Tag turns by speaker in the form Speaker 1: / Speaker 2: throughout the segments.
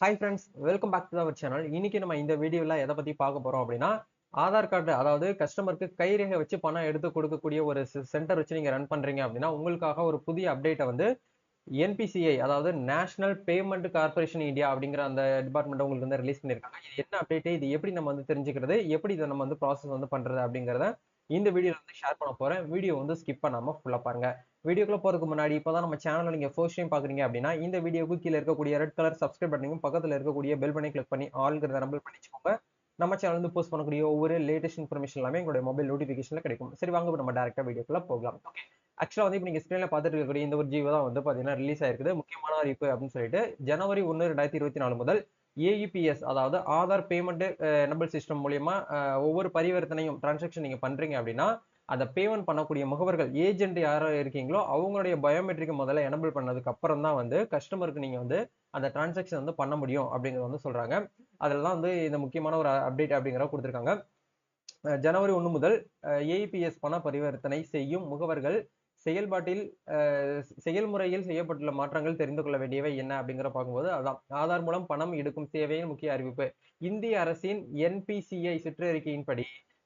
Speaker 1: Hi friends, welcome back to our channel. இன்னைக்கு நம்ம இந்த வீடியோல எதை பத்தி பார்க்க போறோம் அப்படின்னா, ஆதார் கார்டு அதாவது கஸ்டமருக்கு கைரேகை வச்சு பணம் எடுத்து கொடுக்கக்கூடிய ஒரு சென்டர் வச்சு நீங்க ரன் பண்றீங்க அப்படின்னா, உங்களுக்காக ஒரு புதிய அப்டேட்டை வந்து என்பிசிஐ அதாவது நேஷனல் பேமெண்ட் கார்ப்பரேஷன் இந்தியா அப்படிங்கிற அந்த டிபார்ட்மெண்ட் உங்களுக்கு வந்து ரிலீஸ் பண்ணியிருக்காங்க. இது என்ன அப்டேட்? இது எப்படி நம்ம வந்து தெரிஞ்சுக்கிறது? எப்படி இதை நம்ம வந்து ப்ராசஸ் வந்து பண்றது அப்படிங்கிறத இந்த வீடியோல வந்து ஷேர் பண்ண போறேன். வீடியோ வந்து ஸ்கிப் பண்ணாம ஃபுல்லா பாருங்க. வீடியோக்குள்ள போறதுக்கு முன்னாடி இப்பதான் நம்ம சேனலை நீங்க ஃபர்ஸ்ட் டைம் பாக்குறீங்க அப்படின்னா இந்த வீடியோக்கு கீழே இருக்கக்கூடிய ரெட் கலர் சப்ஸ்கிரைப் பட்டனையும் பக்கத்துல இருக்கக்கூடிய பெல் பண்ணி கிளிக் பண்ணி ஆல்ங்கிறத நம்பர் பண்ணிச்சுக்கோங்க. நம்ம சேனல் வந்து போஸ்ட் பண்ணக்கூடிய ஒவ்வொரு லேட்டஸ்ட் இன்ஃபர்மேஷன் எல்லாமே எங்களுடைய மொபைல் நோட்டிபிகேஷன்ல கிடைக்கும். சரி, வாங்க இப்ப நம்ம டைரக்டா வீடியோக்குள்ள போகலாம். ஆக்சுவலா வந்து இப்ப நீங்க ஸ்கிரீன்ல பாத்துட்டு இருக்கக்கூடிய இந்த ஒரு ஜியோ தான் வந்து பாத்தீங்கன்னா ரிலீஸ் ஆயிருக்குது. முக்கியமான அறிவிப்பு அப்படின்னு சொல்லிட்டு ஜனவரி 1 2024 முதல் ஏஇபிஎஸ் அதாவது ஆதார் பேமெண்ட் எனபிள் சிஸ்டம் மூலியமா ஒவ்வொரு பரிவர்த்தனையும் டிரான்சாக்ஷன் நீங்க பண்றீங்க அப்படின்னா அந்த பேமெண்ட் பண்ணக்கூடிய முகவர்கள் ஏஜென்ட் யாரோ இருக்கீங்களோ அவங்களுடைய பயோமெட்ரிக் முதல்ல எனபிள் பண்ணதுக்கு அப்புறம் தான் வந்து கஸ்டமருக்கு நீங்க வந்து அந்த டிரான்சாக்ஷன் வந்து பண்ண முடியும் அப்படிங்கறத வந்து சொல்றாங்க. அதெல்லாம் வந்து இந்த முக்கியமான ஒரு அப்டேட் அப்படிங்கிறத கொடுத்திருக்காங்க. ஜனவரி 1 முதல் ஏஇபிஎஸ் பண பரிவர்த்தனை செய்யும் முகவர்கள் செயல்பாட்டில் செயல்முறையில் செய்யப்பட்டுள்ள மாற்றங்கள் தெரிந்து கொள்ள வேண்டியவை என்ன அப்படிங்கிற பார்க்கும்போது அதான் ஆதார் மூலம் பணம் எடுக்கும் சேவையின் முக்கிய அறிவிப்பு. இந்திய அரசின் என்பிசிஐ சுற்றறிக்கையின்படி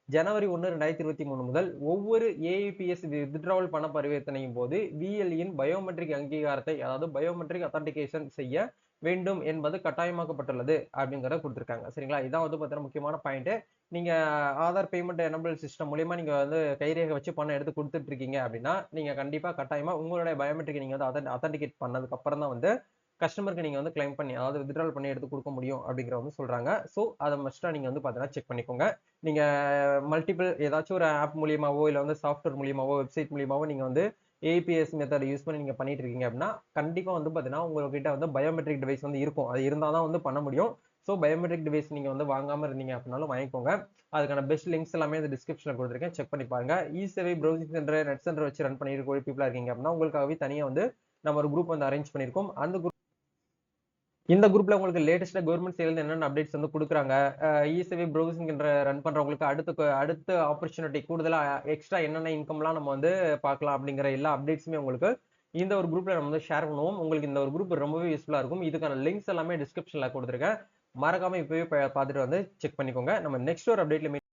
Speaker 1: ஜனவரி 1 2023 முதல் ஒவ்வொரு ஏஇபிஎஸ் வித்ட்ராவல் பண பரிவர்த்தனையும் போது விஎல்இன் பயோமெட்ரிக் அங்கீகாரத்தை அதாவது பயோமெட்ரிக் அத்தன்டிகேஷன் செய்ய வேண்டும் என்பது கட்டாயமாக்கப்பட்டுள்ளது அப்படிங்கறத கொடுத்திருக்காங்க. சரிங்களா? இதான் வந்து பார்த்தீங்கன்னா முக்கியமான பாயிண்ட். நீங்க ஆதார் பேமெண்ட் எனபிள் சிஸ்டம் மூலியமா நீங்க வந்து கைரேகை வச்சு பணம் எடுத்து கொடுத்துட்டு இருக்கீங்க அப்படின்னா நீங்க கண்டிப்பா கட்டாயமா உங்களுடைய பயோமெட்ரிக் நீங்க வந்து அத்தன்டிகேட் பண்ணதுக்கு அப்புறம் தான் வந்து கஸ்டமருக்கு நீங்க வந்து கிளைம் பண்ணி அதாவது வித்ட்ரால் பண்ணி எடுத்து கொடுக்க முடியும் அப்படிங்கிற வந்து சொல்றாங்க. சோ அதை மஸ்டா நீங்க வந்து பாத்தீங்கன்னா செக் பண்ணிக்கோங்க. நீங்க மல்டிபிள் ஏதாச்சும் ஒரு ஆப் மூலியமாவோ இல்ல வந்து சாஃப்ட்வேர் மூலியமாவோ வெப்சைட் மூலியமாவோ நீங்க வந்து ஏபிஎஸ் மெத்தட் யூஸ் பண்ணி நீங்க பண்ணிட்டு இருக்கீங்க அப்படின்னா கண்டிப்பா வந்து பாத்தீங்கன்னா உங்ககிட்ட வந்து பயோமெட்ரிக் டிவைஸ் வந்து இருக்கும். அது இருந்தாதான் வந்து பண்ண முடியும். ஸோ பயோமெட்ரிக் டிவைஸ் நீங்க வந்து வாங்காம இருந்தீங்க அப்படின்னாலும் வாங்கிக்கோங்க. அதுக்கான பெஸ்ட் லிங்க்ஸ் எல்லாமே இந்த டிஸ்கிரிப்ஷன்ல கொடுத்துருக்கேன், செக் பண்ணி பாருங்க. இ சேவை ப்ரௌசிங் சென்டர் நெட் சென்டர் வச்சு ரன் பண்ணிருக்க பீப்புளா இருக்கீங்க அப்படின்னா உங்களுக்காகவே தனியா வந்து நம்ம ஒரு குரூப் வந்து அரேஞ்ச் பண்ணிருக்கோம். அந்த இந்த குரூப்ல உங்களுக்கு லேட்டஸ்டா கவர்மெண்ட் சைடுல என்னென்ன அப்டேட்ஸ் வந்து கொடுக்குறாங்க, இ-சேவை ப்ரௌசிங் என்ற ரன் பண்றவங்களுக்கு அடுத்த ஆப்பர்ச்சுனிட்டி கூடுதலா எக்ஸ்ட்ரா என்னென்ன இன்கம்லாம் நம்ம வந்து பார்க்கலாம் அப்படிங்கிற எல்லா அப்டேட்ஸுமே உங்களுக்கு இந்த ஒரு குரூப்ல நம்ம வந்து ஷேர் பண்ணுவோம். உங்களுக்கு இந்த ஒரு குரூப் ரொம்பவே யூஸ்ஃபுல்லா இருக்கும். இதுக்கான லிங்க்ஸ் எல்லாமே டிஸ்கிரிப்ஷன்ல கொடுத்துருக்கேன். மறக்காம இப்பவே பார்த்துட்டு வந்து செக் பண்ணிக்கோங்க. நம்ம நெக்ஸ்ட் ஒரு அப்டேட்ல